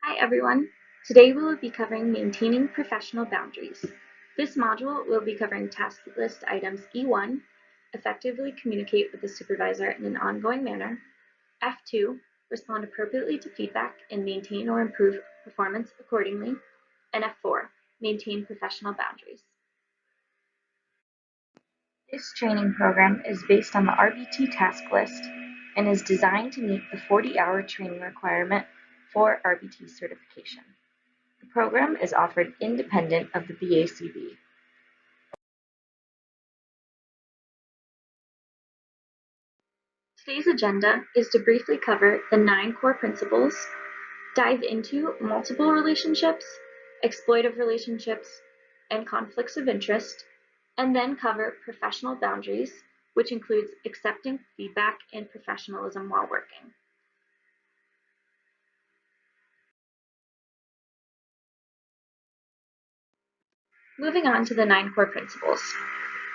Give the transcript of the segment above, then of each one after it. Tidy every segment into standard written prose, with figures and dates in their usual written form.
Hi everyone. Today we will be covering maintaining professional boundaries. This module will be covering task list items E1, effectively communicate with the supervisor in an ongoing manner, F2, respond appropriately to feedback and maintain or improve performance accordingly, and F4, maintain professional boundaries. This training program is based on the RBT task list and is designed to meet the 40-hour training requirement for RBT certification. The program is offered independent of the BACB. Today's agenda is to briefly cover the 9 core principles, dive into multiple relationships, exploitive relationships, and conflicts of interest, and then cover professional boundaries, which includes accepting feedback and professionalism while working. Moving on to the 9 core principles.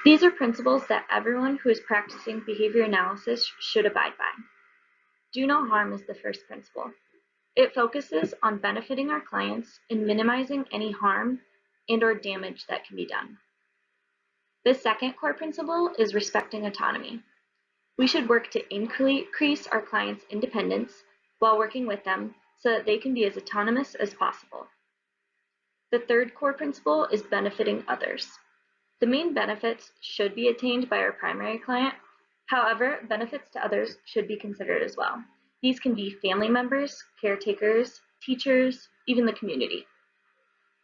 These are principles that everyone who is practicing behavior analysis should abide by. Do no harm is the first principle. It focuses on benefiting our clients and minimizing any harm and/or damage that can be done. The second core principle is respecting autonomy. We should work to increase our clients' independence while working with them so that they can be as autonomous as possible. The third core principle is benefiting others. The main benefits should be attained by our primary client. However, benefits to others should be considered as well. These can be family members, caretakers, teachers, even the community.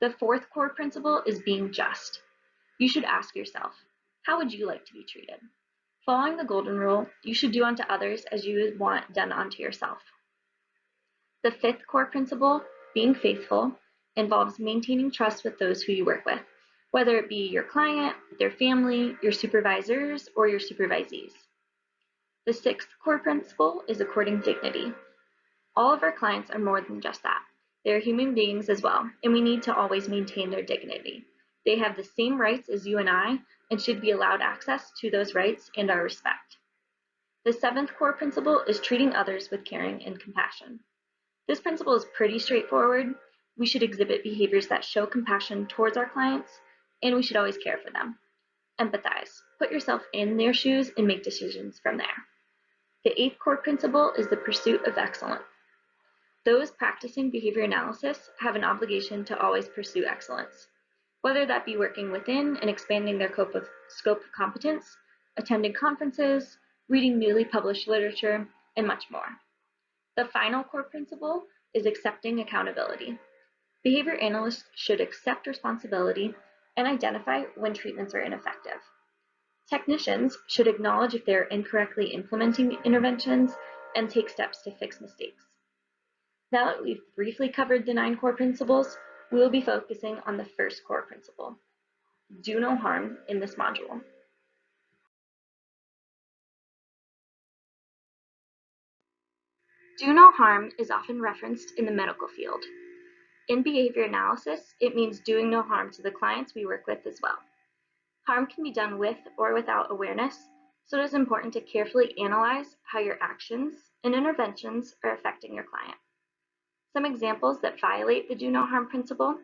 The fourth core principle is being just. You should ask yourself, how would you like to be treated? Following the golden rule, you should do unto others as you would want done unto yourself. The fifth core principle, being faithful, involves maintaining trust with those who you work with, whether it be your client, their family, your supervisors, or your supervisees. The sixth core principle is according dignity. All of our clients are more than just that. They are human beings as well, and we need to always maintain their dignity. They have the same rights as you and I, and should be allowed access to those rights and our respect. The seventh core principle is treating others with caring and compassion. This principle is pretty straightforward. We should exhibit behaviors that show compassion towards our clients, and we should always care for them. Empathize. Put yourself in their shoes and make decisions from there. The eighth core principle is the pursuit of excellence. Those practicing behavior analysis have an obligation to always pursue excellence, whether that be working within and expanding their scope of competence, attending conferences, reading newly published literature, and much more. The final core principle is accepting accountability. Behavior analysts should accept responsibility and identify when treatments are ineffective. Technicians should acknowledge if they are incorrectly implementing interventions and take steps to fix mistakes. Now that we've briefly covered the 9 core principles, we will be focusing on the first core principle, do no harm, in this module. Do no harm is often referenced in the medical field. In behavior analysis, it means doing no harm to the clients we work with as well. Harm can be done with or without awareness, so it is important to carefully analyze how your actions and interventions are affecting your client. Some examples that violate the do no harm principle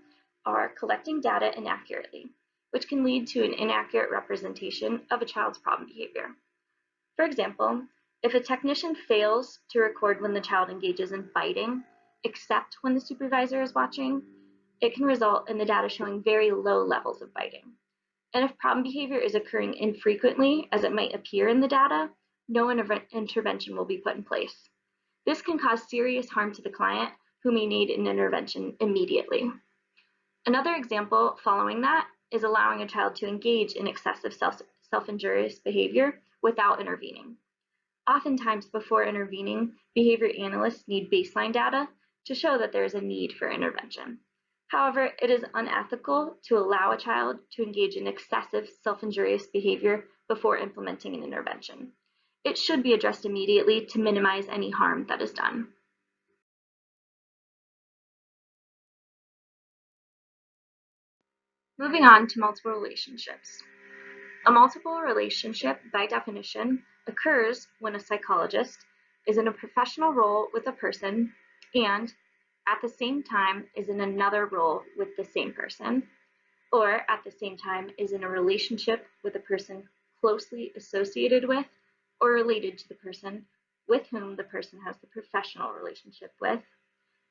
are collecting data inaccurately, which can lead to an inaccurate representation of a child's problem behavior. For example, if a technician fails to record when the child engages in biting, except when the supervisor is watching, it can result in the data showing very low levels of biting. And if problem behavior is occurring infrequently, as it might appear in the data, no intervention will be put in place. This can cause serious harm to the client, who may need an intervention immediately. Another example following that is allowing a child to engage in excessive self-injurious behavior without intervening. Oftentimes, before intervening, behavior analysts need baseline data to show that there is a need for intervention. However, it is unethical to allow a child to engage in excessive self-injurious behavior before implementing an intervention. It should be addressed immediately to minimize any harm that is done. Moving on to multiple relationships. A multiple relationship, by definition, occurs when a psychologist is in a professional role with a person and at the same time is in another role with the same person, or at the same time is in a relationship with a person closely associated with or related to the person with whom the person has the professional relationship with,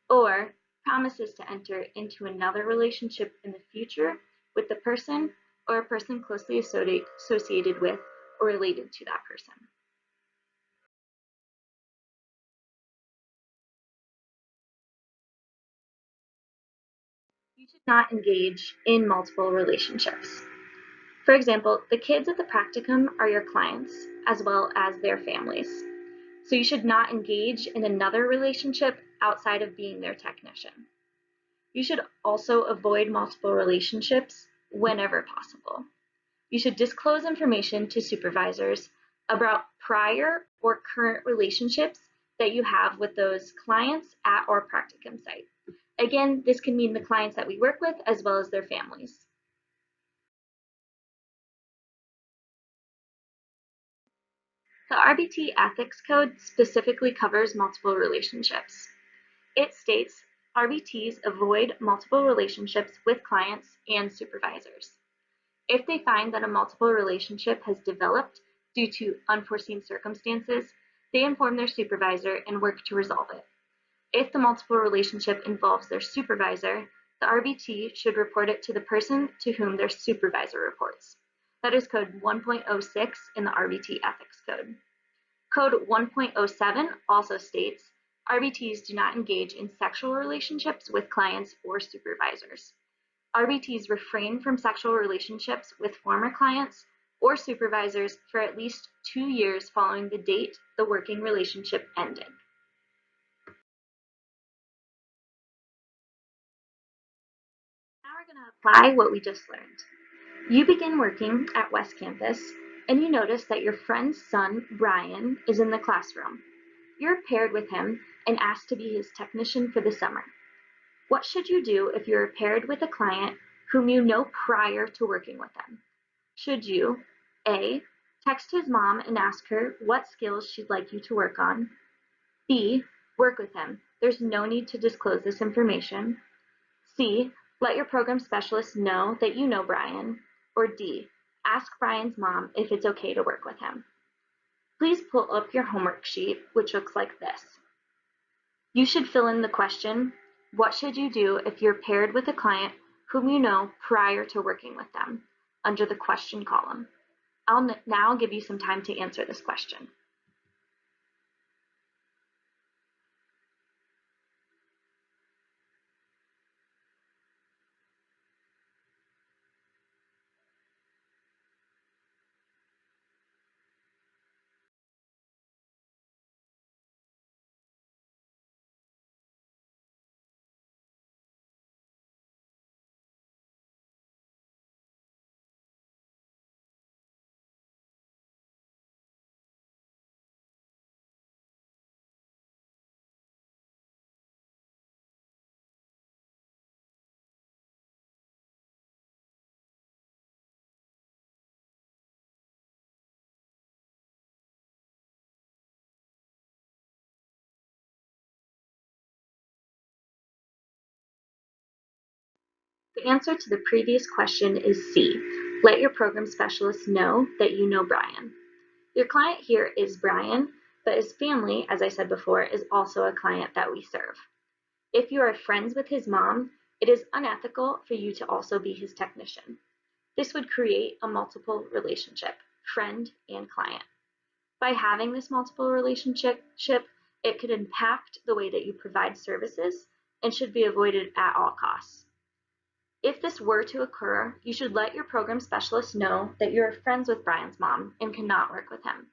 or promises to enter into another relationship in the future with the person or a person closely associated with or related to that person. You should not engage in multiple relationships. For example, the kids at the practicum are your clients as well as their families. So you should not engage in another relationship outside of being their technician. You should also avoid multiple relationships whenever possible. You should disclose information to supervisors about prior or current relationships that you have with those clients at our practicum site. Again, this can mean the clients that we work with as well as their families. The RBT Ethics Code specifically covers multiple relationships. It states RBTs avoid multiple relationships with clients and supervisors. If they find that a multiple relationship has developed due to unforeseen circumstances, they inform their supervisor and work to resolve it. If the multiple relationship involves their supervisor, the RBT should report it to the person to whom their supervisor reports. That is code 1.06 in the RBT Ethics Code. Code 1.07 also states RBTs do not engage in sexual relationships with clients or supervisors. RBTs refrain from sexual relationships with former clients or supervisors for at least 2 years following the date the working relationship ended. Now we're going to apply what we just learned. You begin working at West Campus and you notice that your friend's son, Brian, is in the classroom. You're paired with him and asked to be his technician for the summer. What should you do if you're paired with a client whom you know prior to working with them? Should you A. Text his mom and ask her what skills she'd like you to work on? B. Work with him. There's no need to disclose this information. C. Let your program specialist know that you know Brian. Or D. Ask Brian's mom if it's okay to work with him. Please pull up your homework sheet, which looks like this. You should fill in the question, what should you do if you're paired with a client whom you know prior to working with them, under the question column. I'll now give you some time to answer this question. The answer to the previous question is C. Let your program specialist know that you know Brian. Your client here is Brian, but his family, as I said before, is also a client that we serve. If you are friends with his mom, it is unethical for you to also be his technician. This would create a multiple relationship, friend and client. By having this multiple relationship, it could impact the way that you provide services and should be avoided at all costs. If this were to occur, you should let your program specialist know that you are friends with Brian's mom and cannot work with him.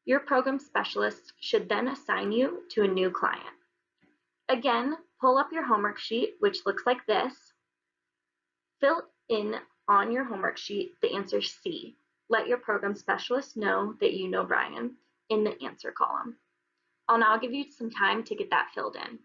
Your program specialist should then assign you to a new client. Again, pull up your homework sheet, which looks like this. Fill in on your homework sheet the answer C. Let your program specialist know that you know Brian in the answer column. I'll now give you some time to get that filled in.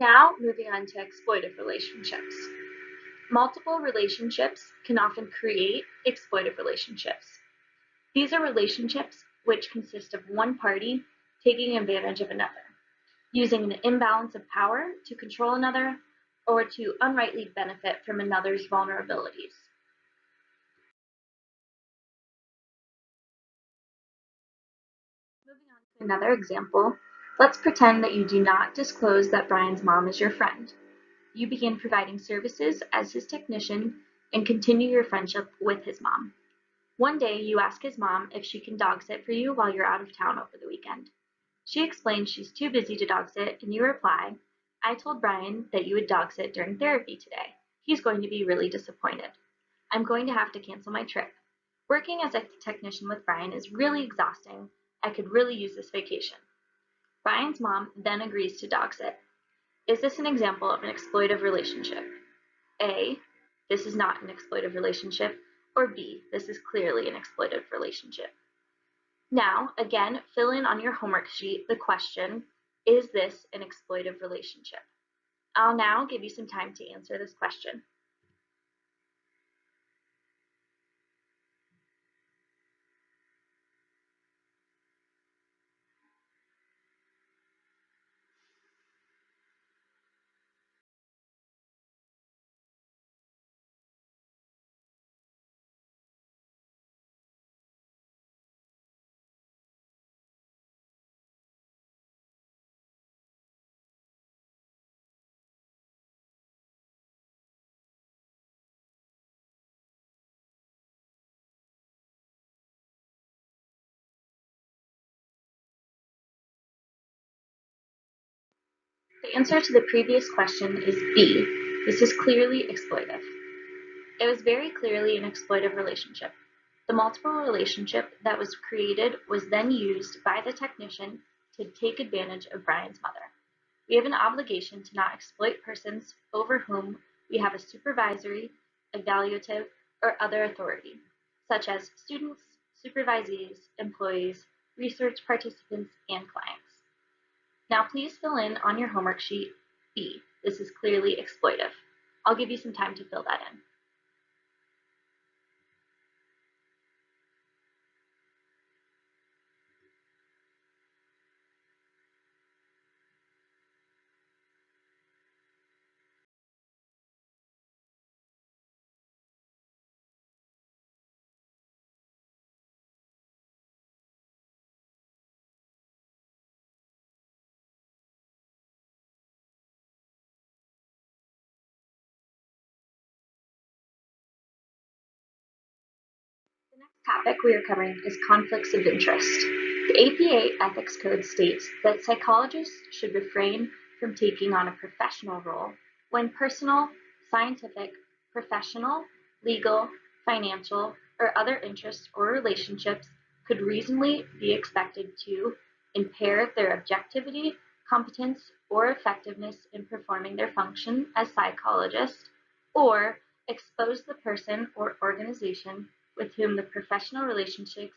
Now, moving on to exploitive relationships. Multiple relationships can often create exploitive relationships. These are relationships which consist of one party taking advantage of another, using an imbalance of power to control another or to unrightly benefit from another's vulnerabilities. Moving on to another example, let's pretend that you do not disclose that Brian's mom is your friend. You begin providing services as his technician and continue your friendship with his mom. One day, you ask his mom if she can dog sit for you while you're out of town over the weekend. She explains she's too busy to dog sit, and you reply, I told Brian that you would dog sit during therapy today. He's going to be really disappointed. I'm going to have to cancel my trip. Working as a technician with Brian is really exhausting. I could really use this vacation. Brian's mom then agrees to dog sit. Is this an example of an exploitive relationship? A, this is not an exploitive relationship, or B, this is clearly an exploitive relationship. Now, again, fill in on your homework sheet the question, is this an exploitive relationship? I'll now give you some time to answer this question. The answer to the previous question is B. This is clearly exploitive. It was very clearly an exploitive relationship. The multiple relationship that was created was then used by the technician to take advantage of Brian's mother. We have an obligation to not exploit persons over whom we have a supervisory, evaluative, or other authority, such as students, supervisees, employees, research participants, and clients. Now please fill in on your homework sheet B. This is clearly exploitive. I'll give you some time to fill that in. The next topic we are covering is conflicts of interest. The APA Ethics Code states that psychologists should refrain from taking on a professional role when personal, scientific, professional, legal, financial, or other interests or relationships could reasonably be expected to impair their objectivity, competence, or effectiveness in performing their function as psychologists, or expose the person or organization with whom the professional relationship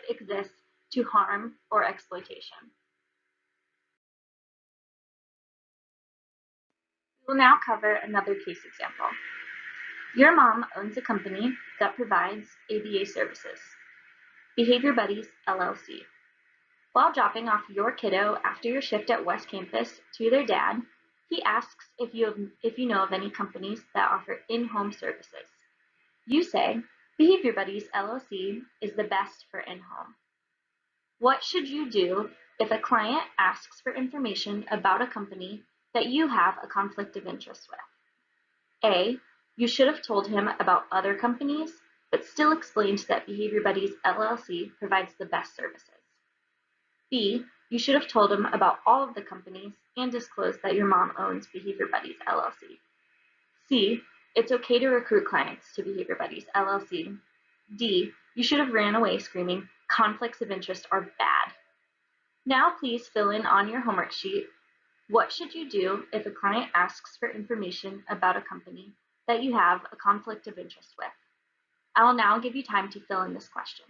exists to harm or exploitation. We will now cover another case example. Your mom owns a company that provides ABA services, Behavior Buddies LLC. While dropping off your kiddo after your shift at West Campus to their dad, he asks if you know of any companies that offer in-home services. You say, Behavior Buddies LLC is the best for in-home. What should you do if a client asks for information about a company that you have a conflict of interest with? A, you should have told him about other companies, but still explained that Behavior Buddies LLC provides the best services. B, you should have told him about all of the companies and disclosed that your mom owns Behavior Buddies LLC. C, it's okay to recruit clients to Behavior Buddies LLC. D, you should have ran away screaming, conflicts of interest are bad. Now please fill in on your homework sheet, what should you do if a client asks for information about a company that you have a conflict of interest with? I will now give you time to fill in this question.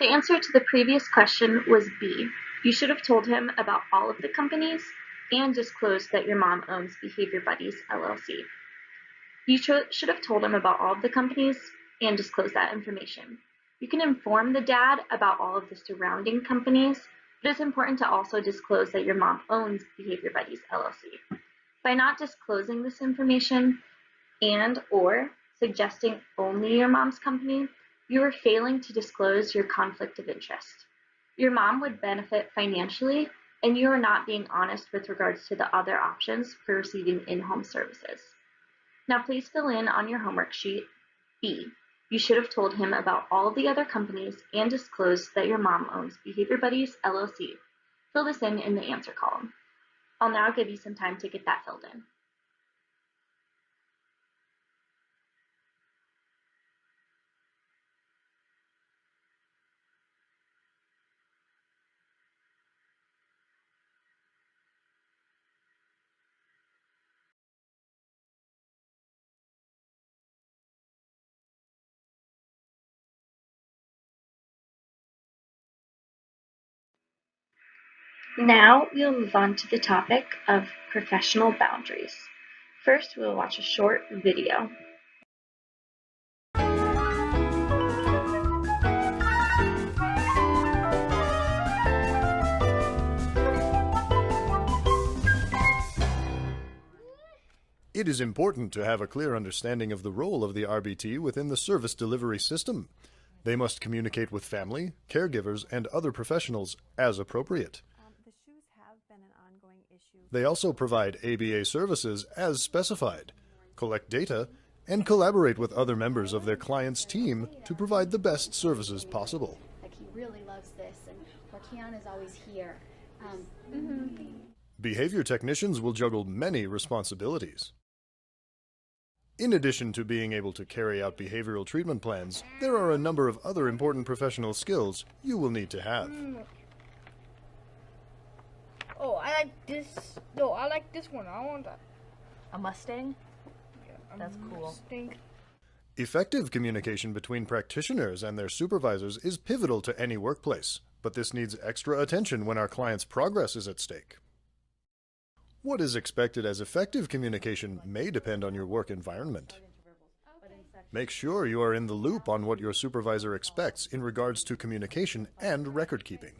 The answer to the previous question was B. You should have told him about all of the companies and disclosed that your mom owns Behavior Buddies, LLC. You should have told him about all of the companies and disclosed that information. You can inform the dad about all of the surrounding companies, but it's important to also disclose that your mom owns Behavior Buddies, LLC. By not disclosing this information and/or suggesting only your mom's company, you are failing to disclose your conflict of interest. Your mom would benefit financially, and you are not being honest with regards to the other options for receiving in-home services. Now please fill in on your homework sheet B. You should have told him about all of the other companies and disclosed that your mom owns Behavior Buddies, LLC. Fill this in the answer column. I'll now give you some time to get that filled in. Now we'll move on to the topic of professional boundaries. First, we'll watch a short video. It is important to have a clear understanding of the role of the RBT within the service delivery system. They must communicate with family, caregivers, and other professionals as appropriate. The shoes have been an ongoing issue. They also provide ABA services as specified, collect data, and collaborate with other members of their client's team to provide the best services possible. Like, he really loves this, and Kiana is always here. Behavior technicians will juggle many responsibilities. In addition to being able to carry out behavioral treatment plans, there are a number of other important professional skills you will need to have. Oh, I like this. No, I like this one. I want that. A Mustang? Yeah, That's cool. Mustang. Effective communication between practitioners and their supervisors is pivotal to any workplace, but this needs extra attention when our client's progress is at stake. What is expected as effective communication may depend on your work environment. Make sure you are in the loop on what your supervisor expects in regards to communication and record keeping.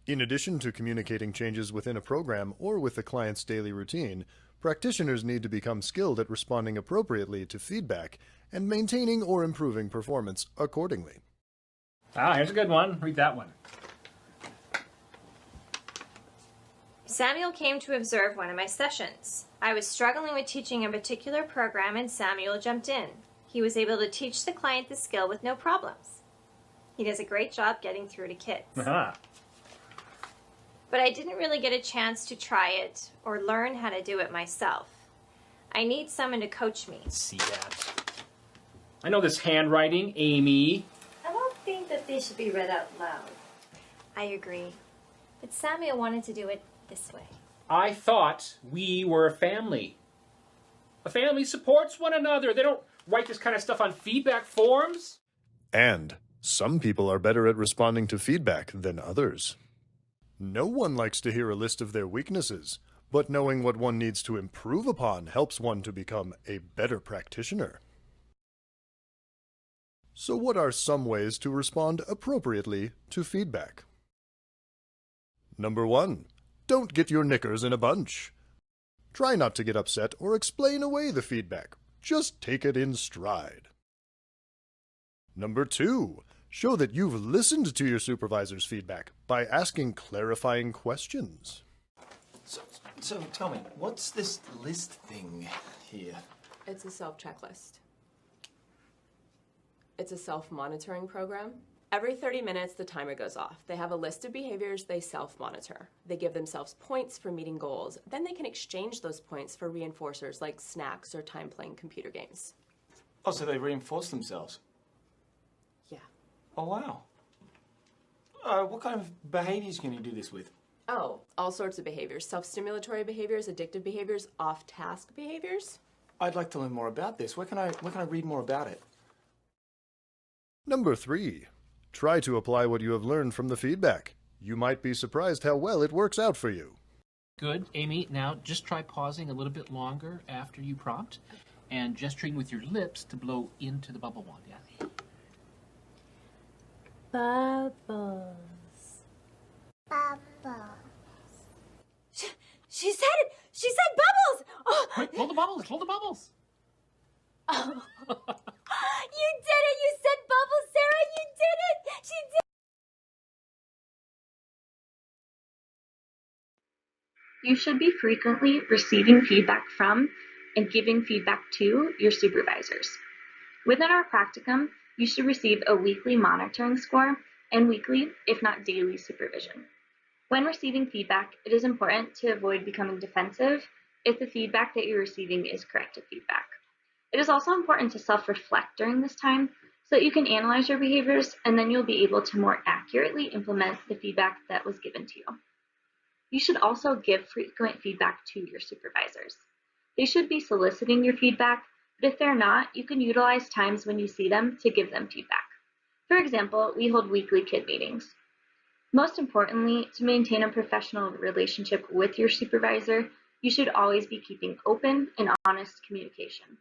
In addition to communicating changes within a program or with the client's daily routine, practitioners need to become skilled at responding appropriately to feedback and maintaining or improving performance accordingly. Here's a good one. Read that one. Samuel came to observe one of my sessions. I was struggling with teaching a particular program and Samuel jumped in. He was able to teach the client the skill with no problems. He does a great job getting through to kids. But I didn't really get a chance to try it or learn how to do it myself. I need someone to coach me. Let's see that. I know this handwriting, Amy. I don't think that they should be read out loud. I agree. But Samuel wanted to do it this way. I thought we were a family. A family supports one another. They don't write this kind of stuff on feedback forms. And some people are better at responding to feedback than others. No one likes to hear a list of their weaknesses, but knowing what one needs to improve upon helps one to become a better practitioner. So what are some ways to respond appropriately to feedback? Number 1. Don't get your knickers in a bunch. Try not to get upset or explain away the feedback. Just take it in stride. Number 2. Show that you've listened to your supervisor's feedback by asking clarifying questions. So tell me, what's this list thing here? It's a self-checklist. It's a self-monitoring program. Every 30 minutes, the timer goes off. They have a list of behaviors they self-monitor. They give themselves points for meeting goals. Then they can exchange those points for reinforcers like snacks or time playing computer games. Oh, so they reinforce themselves? Yeah. Oh, wow. What kind of behaviors can you do this with? Oh, all sorts of behaviors. Self-stimulatory behaviors, addictive behaviors, off-task behaviors. I'd like to learn more about this. Where can I read more about it? Number 3. Try to apply what you have learned from the feedback. You might be surprised how well it works out for you. Good, Amy. Now just try pausing a little bit longer after you prompt and gesturing with your lips to blow into the bubble wand. Yeah. Bubbles. She said it! She said bubbles! Oh. Quick, blow the bubbles! Blow the bubbles! Oh. You did it! You said bubbles, Sarah! You did it! She did. You should be frequently receiving feedback from and giving feedback to your supervisors. Within our practicum, you should receive a weekly monitoring score and weekly, if not daily, supervision. When receiving feedback, it is important to avoid becoming defensive if the feedback that you're receiving is corrective feedback. It is also important to self-reflect during this time so that you can analyze your behaviors and then you'll be able to more accurately implement the feedback that was given to you. You should also give frequent feedback to your supervisors. They should be soliciting your feedback, but if they're not, you can utilize times when you see them to give them feedback. For example, we hold weekly kid meetings. Most importantly, to maintain a professional relationship with your supervisor, you should always be keeping open and honest communication.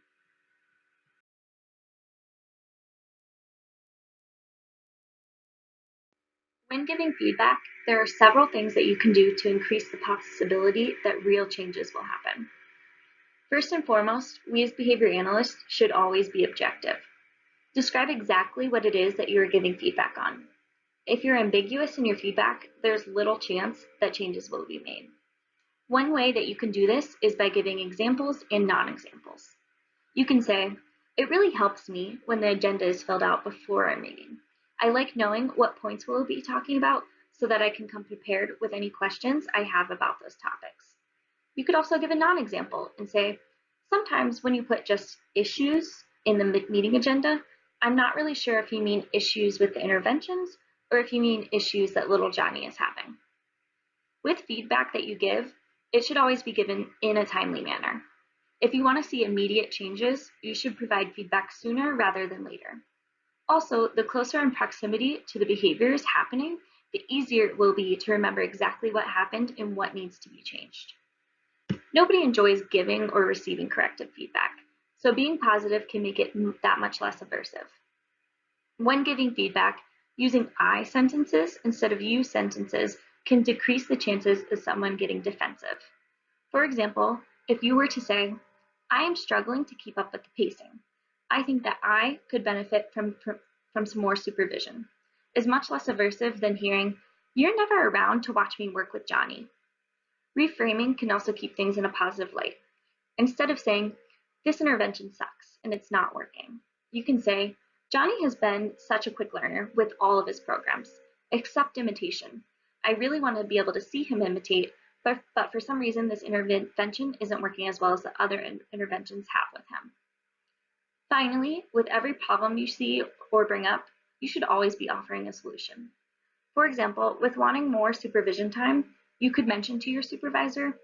When giving feedback, there are several things that you can do to increase the possibility that real changes will happen. First and foremost, we as behavior analysts should always be objective. Describe exactly what it is that you are giving feedback on. If you're ambiguous in your feedback, there's little chance that changes will be made. One way that you can do this is by giving examples and non-examples. You can say, it really helps me when the agenda is filled out before our meeting. I like knowing what points we'll be talking about so that I can come prepared with any questions I have about those topics. You could also give a non-example and say, sometimes when you put just issues in the meeting agenda, I'm not really sure if you mean issues with the interventions or if you mean issues that little Johnny is having. With feedback that you give, it should always be given in a timely manner. If you want to see immediate changes, you should provide feedback sooner rather than later. Also, the closer in proximity to the behaviors happening, the easier it will be to remember exactly what happened and what needs to be changed. Nobody enjoys giving or receiving corrective feedback, so being positive can make it that much less aversive. When giving feedback, using I sentences instead of you sentences can decrease the chances of someone getting defensive. For example, if you were to say, I am struggling to keep up with the pacing. I think that I could benefit from some more supervision, is much less aversive than hearing, you're never around to watch me work with Johnny. Reframing can also keep things in a positive light. Instead of saying, this intervention sucks and it's not working, you can say, Johnny has been such a quick learner with all of his programs, except imitation. I really want to be able to see him imitate, but for some reason this intervention isn't working as well as the other interventions have with him. Finally, with every problem you see or bring up, you should always be offering a solution. For example, with wanting more supervision time, you could mention to your supervisor,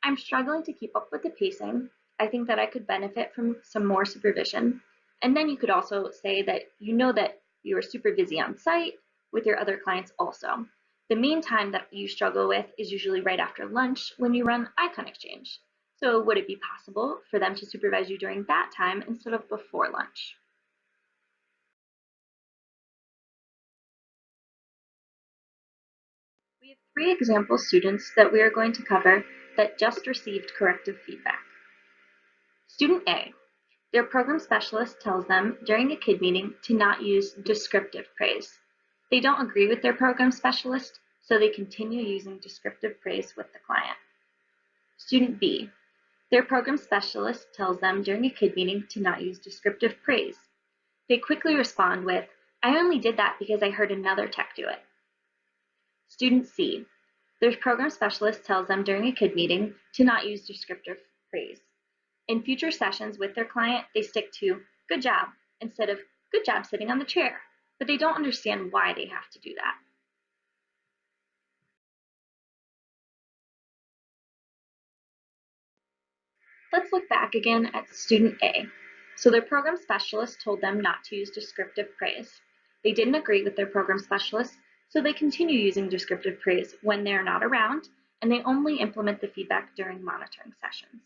I'm struggling to keep up with the pacing. I think that I could benefit from some more supervision. And then you could also say that you know that you are super busy on site with your other clients also. The main time that you struggle with is usually right after lunch when you run icon exchange. So would it be possible for them to supervise you during that time instead of before lunch? We have 3 example students that we are going to cover that just received corrective feedback. Student A, their program specialist tells them during a kid meeting to not use descriptive praise. They don't agree with their program specialist, so they continue using descriptive praise with the client. Student B, their program specialist tells them during a kid meeting to not use descriptive praise. They quickly respond with, I only did that because I heard another tech do it. Student C, their program specialist tells them during a kid meeting to not use descriptive praise. In future sessions with their client, they stick to good job instead of good job sitting on the chair, but they don't understand why they have to do that. Let's look back again at student A. So their program specialist told them not to use descriptive praise. They didn't agree with their program specialist, so they continue using descriptive praise when they're not around, and they only implement the feedback during monitoring sessions.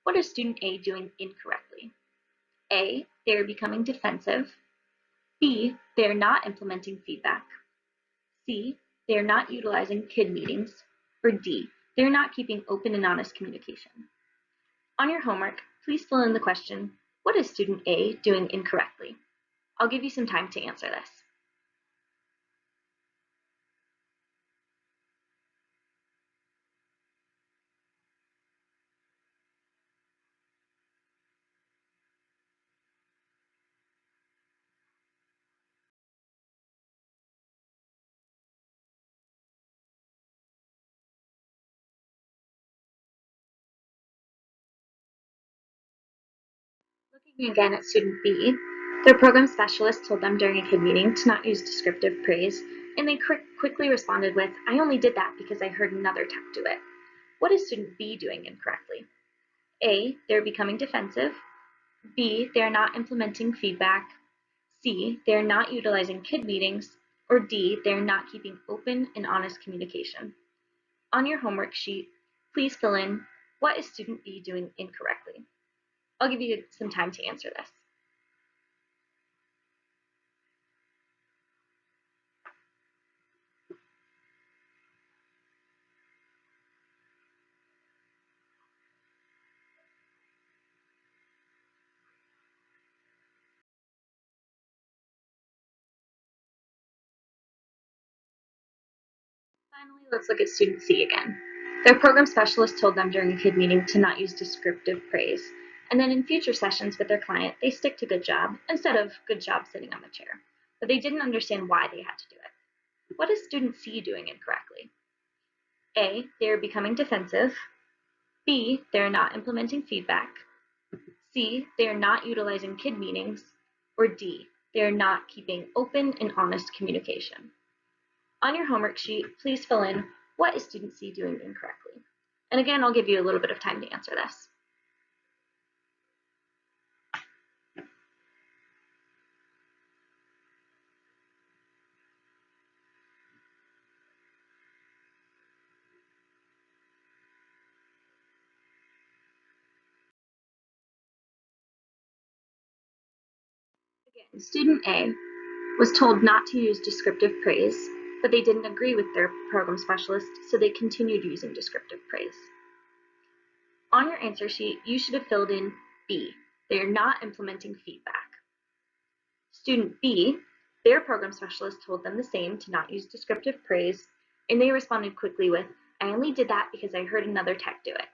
What is student A doing incorrectly? A, they're becoming defensive. B, they're not implementing feedback. C, they're not utilizing KID meetings. Or D, they're not keeping open and honest communication. On your homework, please fill in the question, what is student A doing incorrectly? I'll give you some time to answer this. Looking again at student B, their program specialist told them during a KID meeting to not use descriptive praise, and they quickly responded with, I only did that because I heard another tech do it. What is student B doing incorrectly? A, they're becoming defensive. B, they're not implementing feedback. C, they're not utilizing KID meetings. Or D, they're not keeping open and honest communication. On your homework sheet, please fill in, what is student B doing incorrectly? I'll give you some time to answer this. Finally, let's look at student C again. Their program specialist told them during a KID meeting to not use descriptive praise, and then in future sessions with their client, they stick to good job instead of good job sitting on the chair. But they didn't understand why they had to do it. What is student C doing incorrectly? A, they're becoming defensive. B, they're not implementing feedback. C, they're not utilizing KID meetings. Or D, they're not keeping open and honest communication. On your homework sheet, please fill in, what is student C doing incorrectly? And again, I'll give you a little bit of time to answer this. Again, student A was told not to use descriptive praise, but they didn't agree with their program specialist, so they continued using descriptive praise. On your answer sheet, you should have filled in B. They are not implementing feedback. Student B, their program specialist told them the same, to not use descriptive praise, and they responded quickly with, I only did that because I heard another tech do it.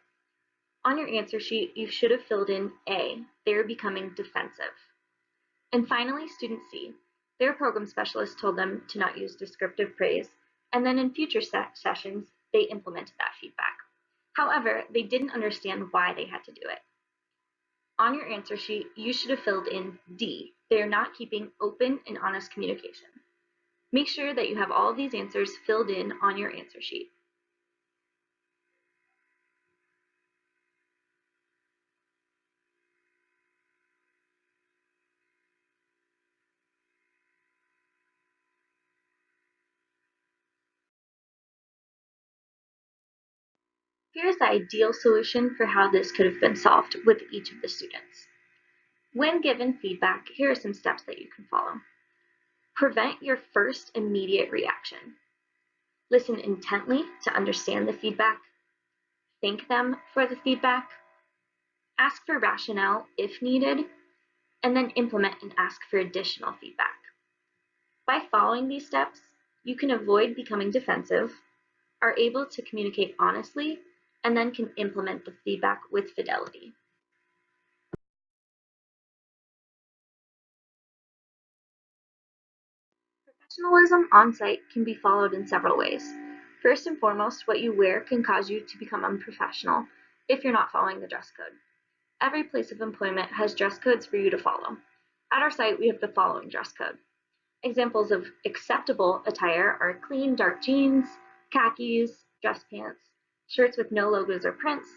On your answer sheet, you should have filled in A. They're becoming defensive. And finally, student C, their program specialist told them to not use descriptive praise, and then in future sessions, they implemented that feedback. However, they didn't understand why they had to do it. On your answer sheet, you should have filled in D. They are not keeping open and honest communication. Make sure that you have all of these answers filled in on your answer sheet. Here's the ideal solution for how this could have been solved with each of the students. When given feedback, here are some steps that you can follow. Prevent your first immediate reaction. Listen intently to understand the feedback. Thank them for the feedback. Ask for rationale if needed, and then implement and ask for additional feedback. By following these steps, you can avoid becoming defensive, are able to communicate honestly, and then can implement the feedback with fidelity. Professionalism on-site can be followed in several ways. First and foremost, what you wear can cause you to become unprofessional if you're not following the dress code. Every place of employment has dress codes for you to follow. At our site, we have the following dress code. Examples of acceptable attire are clean dark jeans, khakis, dress pants, shirts with no logos or prints,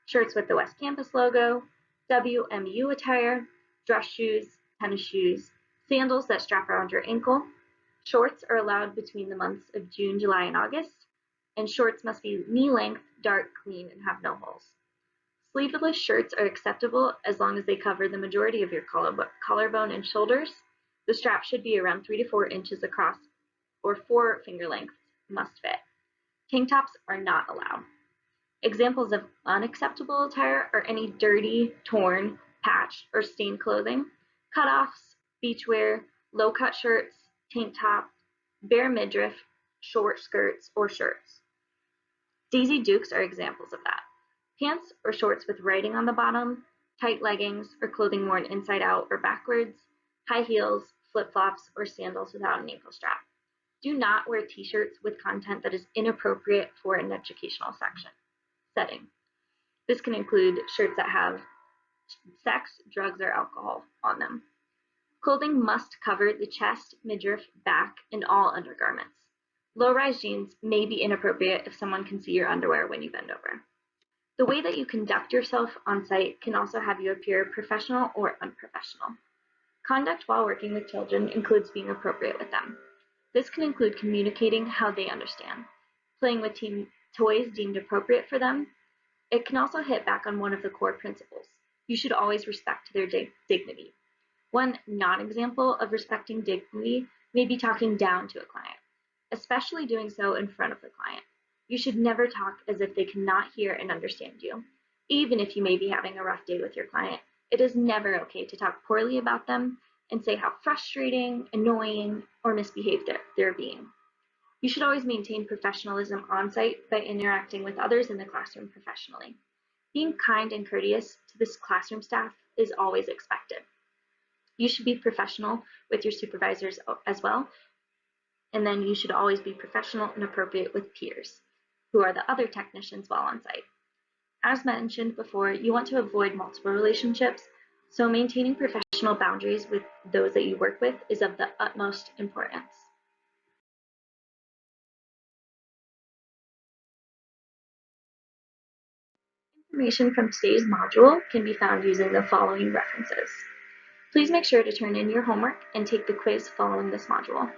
shirts with the West Campus logo, WMU attire, dress shoes, tennis shoes, sandals that strap around your ankle. Shorts are allowed between the months of June, July, and August, and shorts must be knee length, dark, clean, and have no holes. Sleeveless shirts are acceptable as long as they cover the majority of your collarbone and shoulders. The strap should be around 3 to 4 inches across, or 4 finger lengths must fit. Tank tops are not allowed. Examples of unacceptable attire are any dirty, torn, patched, or stained clothing, cutoffs, beachwear, low-cut shirts, tank tops, bare midriff, short skirts, or shirts. Daisy Dukes are examples of that. Pants or shorts with writing on the bottom, tight leggings, or clothing worn inside out or backwards, high heels, flip-flops, or sandals without an ankle strap. Do not wear t-shirts with content that is inappropriate for an educational setting. This can include shirts that have sex, drugs, or alcohol on them. Clothing must cover the chest, midriff, back, and all undergarments. Low-rise jeans may be inappropriate if someone can see your underwear when you bend over. The way that you conduct yourself on site can also have you appear professional or unprofessional. Conduct while working with children includes being appropriate with them. This can include communicating how they understand, playing with toys deemed appropriate for them. It can also hit back on one of the core principles. You should always respect their dignity. One non-example of respecting dignity may be talking down to a client, especially doing so in front of the client. You should never talk as if they cannot hear and understand you. Even if you may be having a rough day with your client, it is never okay to talk poorly about them and say how frustrating, annoying, or misbehaved they're being. You should always maintain professionalism on site by interacting with others in the classroom professionally. Being kind and courteous to this classroom staff is always expected. You should be professional with your supervisors as well, and then you should always be professional and appropriate with peers, who are the other technicians while on site. As mentioned before, you want to avoid multiple relationships, so maintaining professional boundaries with those that you work with is of the utmost importance. Information from today's module can be found using the following references. Please make sure to turn in your homework and take the quiz following this module.